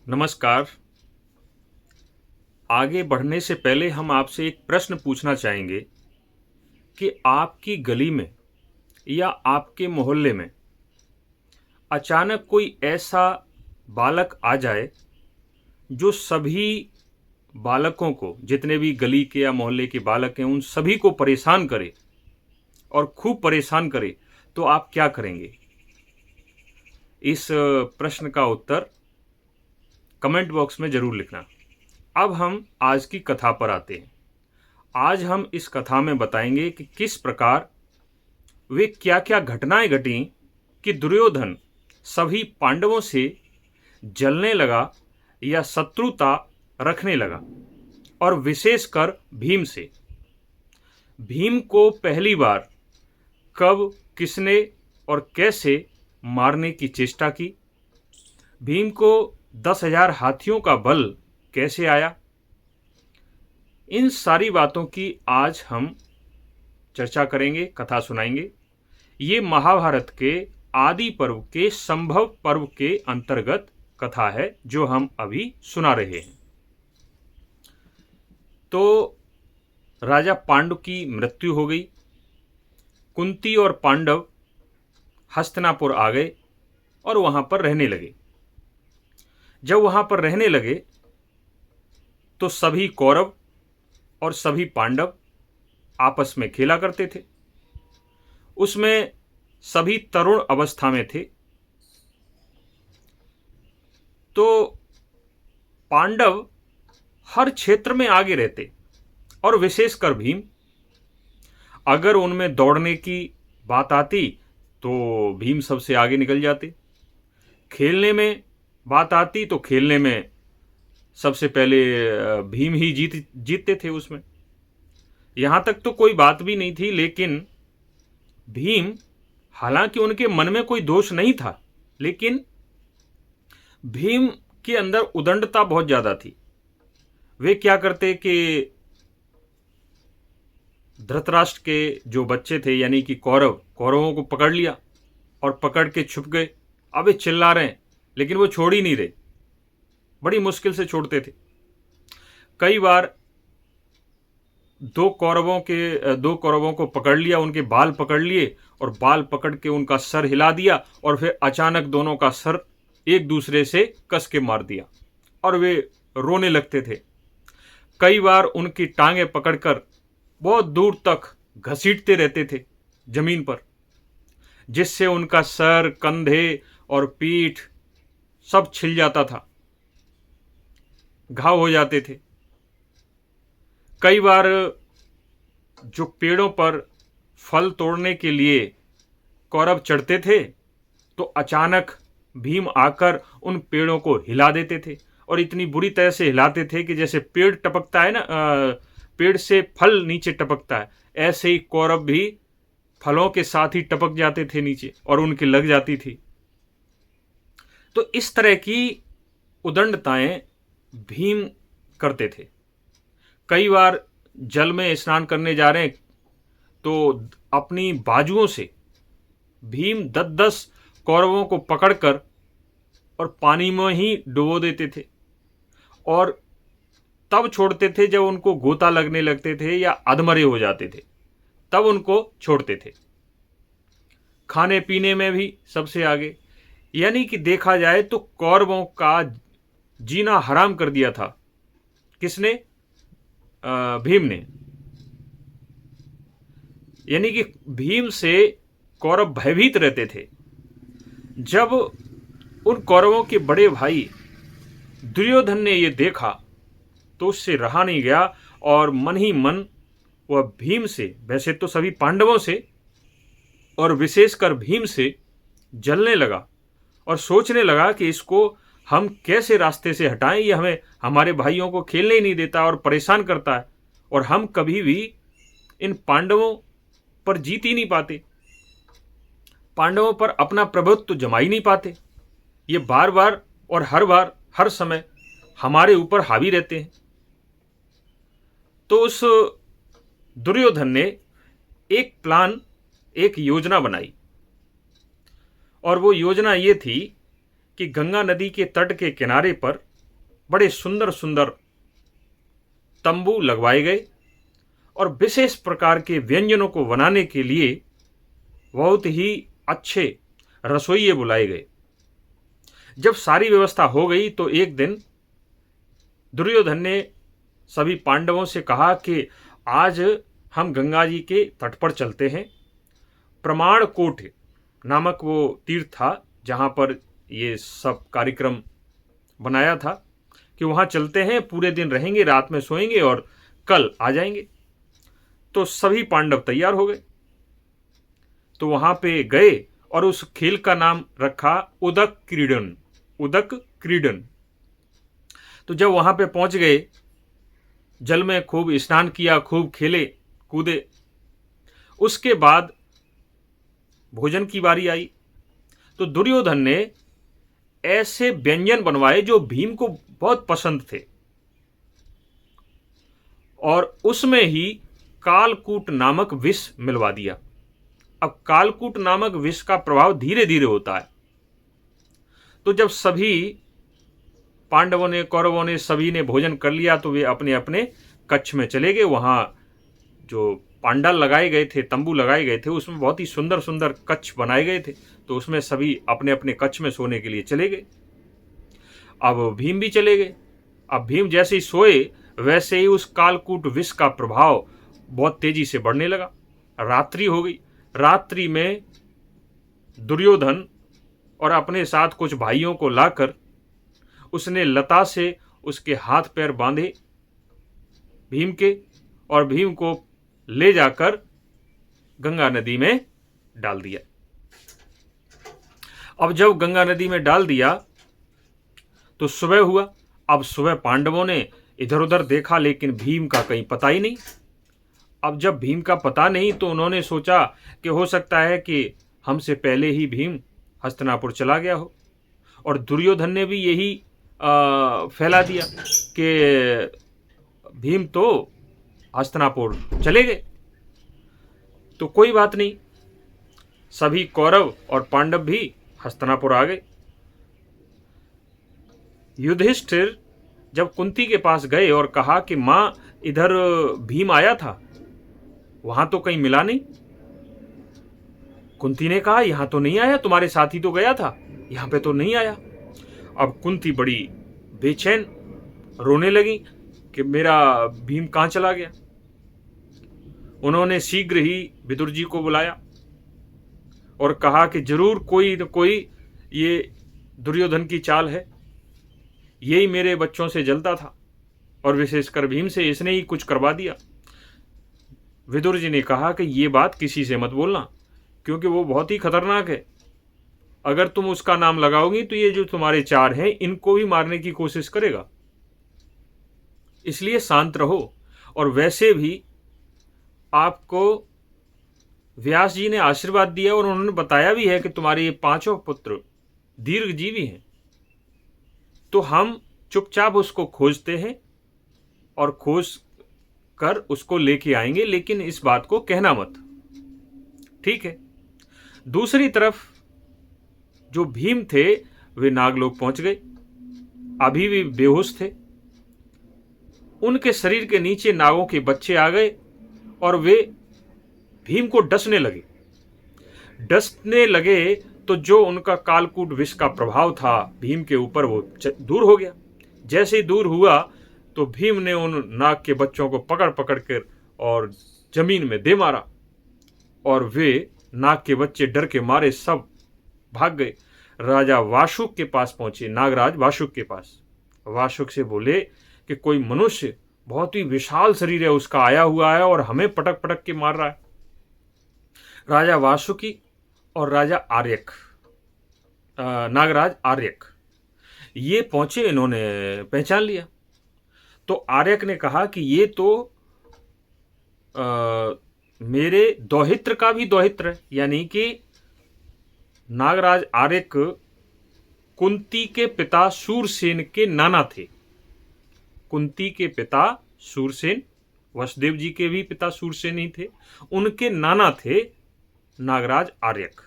नमस्कार। आगे बढ़ने से पहले हम आपसे एक प्रश्न पूछना चाहेंगे कि आपकी गली में या आपके मोहल्ले में अचानक कोई ऐसा बालक आ जाए जो सभी बालकों को, जितने भी गली के या मोहल्ले के बालक हैं, उन सभी को परेशान करे और खूब परेशान करे, तो आप क्या करेंगे? इस प्रश्न का उत्तर कमेंट बॉक्स में ज़रूर लिखना। अब हम आज की कथा पर आते हैं। आज हम इस कथा में बताएंगे कि किस प्रकार वे क्या-क्या घटनाएं घटीं कि दुर्योधन सभी पांडवों से जलने लगा या शत्रुता रखने लगा, और विशेषकर भीम से। भीम को पहली बार कब, किसने और कैसे मारने की चेष्टा की? भीम को 10,000 हाथियों का बल कैसे आया? इन सारी बातों की आज हम चर्चा करेंगे, कथा सुनाएंगे। ये महाभारत के आदि पर्व के संभव पर्व के अंतर्गत कथा है जो हम अभी सुना रहे हैं। तो राजा पांडु की मृत्यु हो गई। कुंती और पांडव हस्तिनापुर आ गए और वहां पर रहने लगे। जब वहां पर रहने लगे तो सभी कौरव और सभी पांडव आपस में खेला करते थे। उसमें सभी तरुण अवस्था में थे। तो पांडव हर क्षेत्र में आगे रहते, और विशेषकर भीम। अगर उनमें दौड़ने की बात आती तो भीम सबसे आगे निकल जाते। खेलने में बात आती तो खेलने में सबसे पहले भीम ही जीतते थे उसमें। यहां तक तो कोई बात भी नहीं थी, लेकिन भीम, हालांकि उनके मन में कोई दोष नहीं था, लेकिन भीम के अंदर उदंडता बहुत ज्यादा थी। वे क्या करते कि धृतराष्ट्र के जो बच्चे थे, यानी कि कौरवों को पकड़ लिया और पकड़ के छुप गए। अब वे चिल्ला रहे हैं लेकिन वो छोड़ ही नहीं रहे, बड़ी मुश्किल से छोड़ते थे। कई बार दो कौरवों को पकड़ लिया, उनके बाल पकड़ लिए और बाल पकड़ के उनका सर हिला दिया, और फिर अचानक दोनों का सर एक दूसरे से कस के मार दिया और वे रोने लगते थे। कई बार उनकी टांगें पकड़कर बहुत दूर तक घसीटते रहते थे जमीन पर, जिससे उनका सर, कंधे और पीठ सब छिल जाता था, घाव हो जाते थे। कई बार जो पेड़ों पर फल तोड़ने के लिए कौरव चढ़ते थे तो अचानक भीम आकर उन पेड़ों को हिला देते थे, और इतनी बुरी तरह से हिलाते थे कि जैसे पेड़ टपकता है ना, पेड़ से फल नीचे टपकता है, ऐसे ही कौरव भी फलों के साथ ही टपक जाते थे नीचे और उनकी लग जाती थी। तो इस तरह की उदंडताएं भीम करते थे। कई बार जल में स्नान करने जा रहे हैं तो अपनी बाजुओं से भीम 10-10 कौरवों को पकड़कर और पानी में ही डुबो देते थे, और तब छोड़ते थे जब उनको गोता लगने लगते थे या अधमरे हो जाते थे, तब उनको छोड़ते थे। खाने पीने में भी सबसे आगे, यानी कि देखा जाए तो कौरवों का जीना हराम कर दिया था। किसने? भीम ने। यानी कि भीम से कौरव भयभीत रहते थे। जब उन कौरवों के बड़े भाई दुर्योधन ने यह देखा तो उससे रहा नहीं गया, और मन ही मन वह भीम से, वैसे तो सभी पांडवों से और विशेषकर भीम से जलने लगा और सोचने लगा कि इसको हम कैसे रास्ते से हटाएं। ये हमें, हमारे भाइयों को खेलने ही नहीं देता और परेशान करता है, और हम कभी भी इन पांडवों पर जीत ही नहीं पाते, पांडवों पर अपना प्रभुत्व तो जमा ही नहीं पाते। ये बार बार और हर बार, हर समय हमारे ऊपर हावी रहते हैं। तो उस दुर्योधन ने एक प्लान, एक योजना बनाई, और वो योजना ये थी कि गंगा नदी के तट के किनारे पर बड़े सुंदर सुंदर तंबू लगवाए गए और विशेष प्रकार के व्यंजनों को बनाने के लिए बहुत ही अच्छे रसोइये बुलाए गए। जब सारी व्यवस्था हो गई तो एक दिन दुर्योधन ने सभी पांडवों से कहा कि आज हम गंगा जी के तट पर चलते हैं। प्रमाणकोट नामक वो तीर्थ था जहाँ पर ये सब कार्यक्रम बनाया था कि वहाँ चलते हैं, पूरे दिन रहेंगे, रात में सोएंगे और कल आ जाएंगे। तो सभी पांडव तैयार हो गए, तो वहाँ पे गए और उस खेल का नाम रखा उदक क्रीडन। उदक क्रीडन। तो जब वहाँ पे पहुँच गए, जल में खूब स्नान किया, खूब खेले कूदे। उसके बाद भोजन की बारी आई तो दुर्योधन ने ऐसे व्यंजन बनवाए जो भीम को बहुत पसंद थे और उसमें ही कालकूट नामक विष मिलवा दिया। अब कालकूट नामक विष का प्रभाव धीरे धीरे होता है। तो जब सभी पांडवों ने, कौरवों ने, सभी ने भोजन कर लिया तो वे अपने अपने कक्ष में चले गए। वहां जो पांडाल लगाए गए थे, तंबू लगाए गए थे, उसमें बहुत ही सुंदर सुंदर कक्ष बनाए गए थे। तो उसमें सभी अपने अपने कक्ष में सोने के लिए चले गए। अब भीम भी चले गए। अब भीम जैसे ही सोए वैसे ही उस कालकूट विष का प्रभाव बहुत तेजी से बढ़ने लगा। रात्रि हो गई। रात्रि में दुर्योधन और अपने साथ कुछ भाइयों को लाकर उसने लता से उसके हाथ पैर बांधे भीम के और भीम को ले जाकर गंगा नदी में डाल दिया। अब जब गंगा नदी में डाल दिया तो सुबह हुआ। अब सुबह पांडवों ने इधर उधर देखा लेकिन भीम का कहीं पता ही नहीं। अब जब भीम का पता नहीं तो उन्होंने सोचा कि हो सकता है कि हमसे पहले ही भीम हस्तिनापुर चला गया हो। और दुर्योधन ने भी यही फैला दिया कि भीम तो हस्तिनापुर चले गए। तो कोई बात नहीं, सभी कौरव और पांडव भी हस्तिनापुर आ गए। युधिष्ठिर जब कुंती के पास गए और कहा कि मां, इधर भीम आया था, वहां तो कहीं मिला नहीं। कुंती ने कहा यहां तो नहीं आया, तुम्हारे साथ ही तो गया था, यहां पे तो नहीं आया। अब कुंती बड़ी बेचैन रोने लगी कि मेरा भीम कहां चला गया। उन्होंने शीघ्र ही विदुर जी को बुलाया और कहा कि जरूर कोई न कोई ये दुर्योधन की चाल है, यही मेरे बच्चों से जलता था और विशेषकर भीम से इसने ही कुछ करवा दिया। विदुर जी ने कहा कि ये बात किसी से मत बोलना, क्योंकि वो बहुत ही खतरनाक है। अगर तुम उसका नाम लगाओगी तो ये जो तुम्हारे चार हैं इनको भी मारने की कोशिश करेगा, इसलिए शांत रहो। और वैसे भी आपको व्यास जी ने आशीर्वाद दिया और उन्होंने बताया भी है कि तुम्हारे ये पांचों पुत्र दीर्घजीवी हैं। तो हम चुपचाप उसको खोजते हैं और खोज कर उसको लेके आएंगे, लेकिन इस बात को कहना मत, ठीक है। दूसरी तरफ जो भीम थे वे नागलोक पहुंच गए। अभी भी बेहोश थे। उनके शरीर के नीचे नागों के बच्चे आ गए और वे भीम को डसने लगे तो जो उनका कालकूट विष का प्रभाव था भीम के ऊपर वो दूर हो गया। जैसे ही दूर हुआ तो भीम ने उन नाग के बच्चों को पकड़ पकड़ कर और जमीन में दे मारा और वे नाग के बच्चे डर के मारे सब भाग गए। राजा वासुक के पास पहुंचे, नागराज वासुक के पास। वासुक से बोले कि कोई मनुष्य बहुत ही विशाल शरीर है उसका आया हुआ है और हमें पटक पटक के मार रहा है। राजा वासुकी और राजा आर्यक, नागराज आर्यक, ये पहुंचे, इन्होंने पहचान लिया। तो आर्यक ने कहा कि ये तो मेरे दौहित्र का भी दौहित्र है, यानी कि नागराज आर्यक कुंती के पिता शूरसेन के नाना थे। कुंती के पिता शूरसेन, वसुदेव जी के भी पिता शूरसेन ही थे, उनके नाना थे नागराज आर्यक।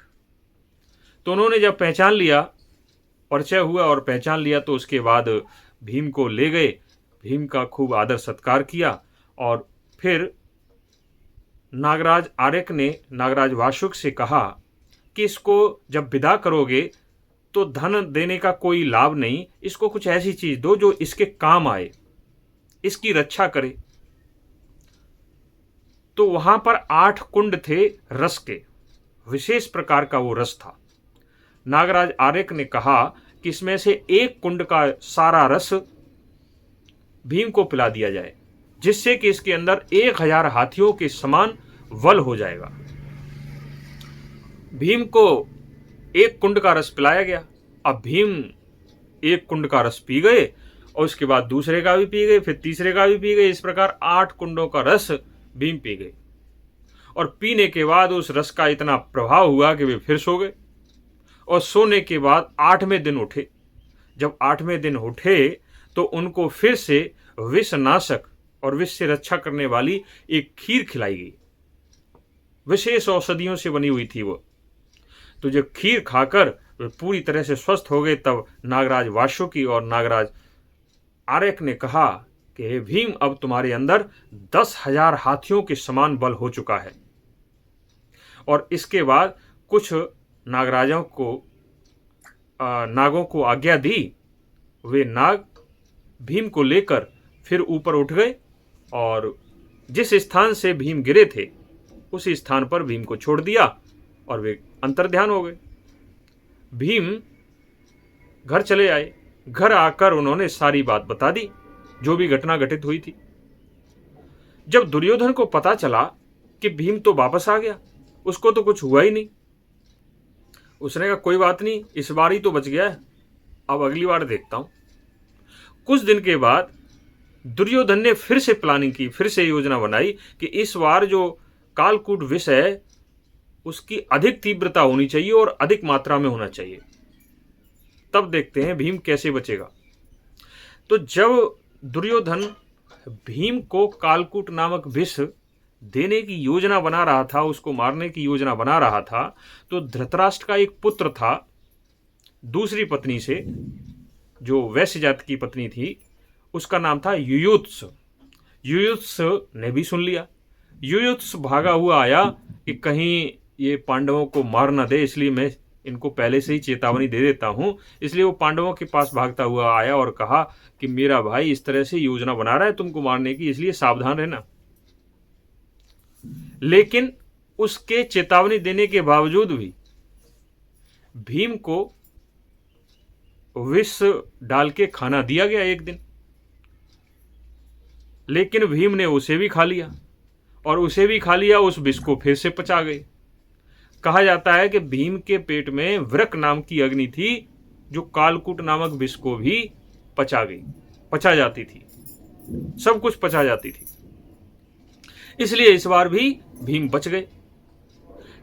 तो उन्होंने जब पहचान लिया, परिचय हुआ और पहचान लिया, तो उसके बाद भीम को ले गए, भीम का खूब आदर सत्कार किया और फिर नागराज आर्यक ने नागराज वासुक से कहा कि इसको जब विदा करोगे तो धन देने का कोई लाभ नहीं, इसको कुछ ऐसी चीज दो जो इसके काम आए, इसकी रक्षा करे। तो वहां पर 8 कुंड थे रस के, विशेष प्रकार का वो रस था। नागराज आर्यक ने कहा कि इसमें से एक कुंड का सारा रस भीम को पिला दिया जाए, जिससे कि इसके अंदर 1000 हाथियों के समान बल हो जाएगा। भीम को एक कुंड का रस पिलाया गया। अब भीम एक कुंड का रस पी गए और उसके बाद दूसरे का भी पी गए, फिर तीसरे का भी पी गए। इस प्रकार 8 कुंडों का रस भीम पी गए और पीने के बाद उस रस का इतना प्रभाव हुआ कि वे फिर सो गए और सोने के बाद 8वें दिन उठे। जब 8वें दिन उठे तो उनको फिर से विषनाशक और विष से रक्षा करने वाली एक खीर खिलाई गई, विशेष औषधियों से बनी हुई थी वो। तो जब खीर खाकर वे पूरी तरह से स्वस्थ हो गए, तब नागराज वासुकी और नागराज आर्यक ने कहा कि हे भीम, अब तुम्हारे अंदर 10,000 हाथियों के समान बल हो चुका है। और इसके बाद कुछ नागराजों को नागों को आज्ञा दी। वे नाग भीम को लेकर फिर ऊपर उठ गए और जिस स्थान से भीम गिरे थे उस स्थान पर भीम को छोड़ दिया और वे अंतर्ध्यान हो गए। भीम घर चले आए। घर आकर उन्होंने सारी बात बता दी, जो भी घटना घटित हुई थी। जब दुर्योधन को पता चला कि भीम तो वापस आ गया, उसको तो कुछ हुआ ही नहीं, उसने कहा कोई बात नहीं, इस बार ही तो बच गया है, अब अगली बार देखता हूं। कुछ दिन के बाद दुर्योधन ने फिर से प्लानिंग की, फिर से योजना बनाई कि इस बार जो कालकूट विष है उसकी अधिक तीव्रता होनी चाहिए और अधिक मात्रा में होना चाहिए, तब देखते हैं भीम कैसे बचेगा। तो जब दुर्योधन भीम को कालकूट नामक विष देने की योजना बना रहा था, उसको मारने की योजना बना रहा था, तो धृतराष्ट्र का एक पुत्र था दूसरी पत्नी से, जो वैश्य जाति की पत्नी थी, उसका नाम था युयुत्स। युयुत्स ने भी सुन लिया। युयुत्स भागा हुआ आया कि कहीं ये पांडवों को मार न दे, इसलिए मैं इनको पहले से ही चेतावनी दे देता हूं। इसलिए वो पांडवों के पास भागता हुआ आया और कहा कि मेरा भाई इस तरह से योजना बना रहा है तुमको मारने की, इसलिए सावधान रहना। लेकिन उसके चेतावनी देने के बावजूद भी भीम को विष डाल के खाना दिया गया एक दिन, लेकिन भीम ने उसे भी खा लिया और उसे भी खा लिया, उस विष को फिर से पचा गए। कहा जाता है कि भीम के पेट में वृक नाम की अग्नि थी जो कालकूट नामक विष को भी पचा गई, पचा जाती थी, सब कुछ पचा जाती थी। इसलिए इस बार भी भीम बच गए।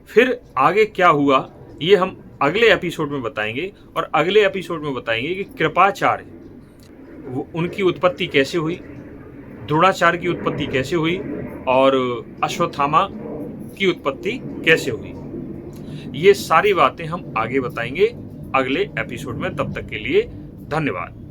फिर आगे क्या हुआ ये हम अगले एपिसोड में बताएंगे, और अगले एपिसोड में बताएंगे कि कृपाचार्य उनकी उत्पत्ति कैसे हुई, द्रोणाचार्य की उत्पत्ति कैसे हुई और अश्वत्थामा की उत्पत्ति कैसे हुई। ये सारी बातें हम आगे बताएंगे अगले एपिसोड में। तब तक के लिए धन्यवाद।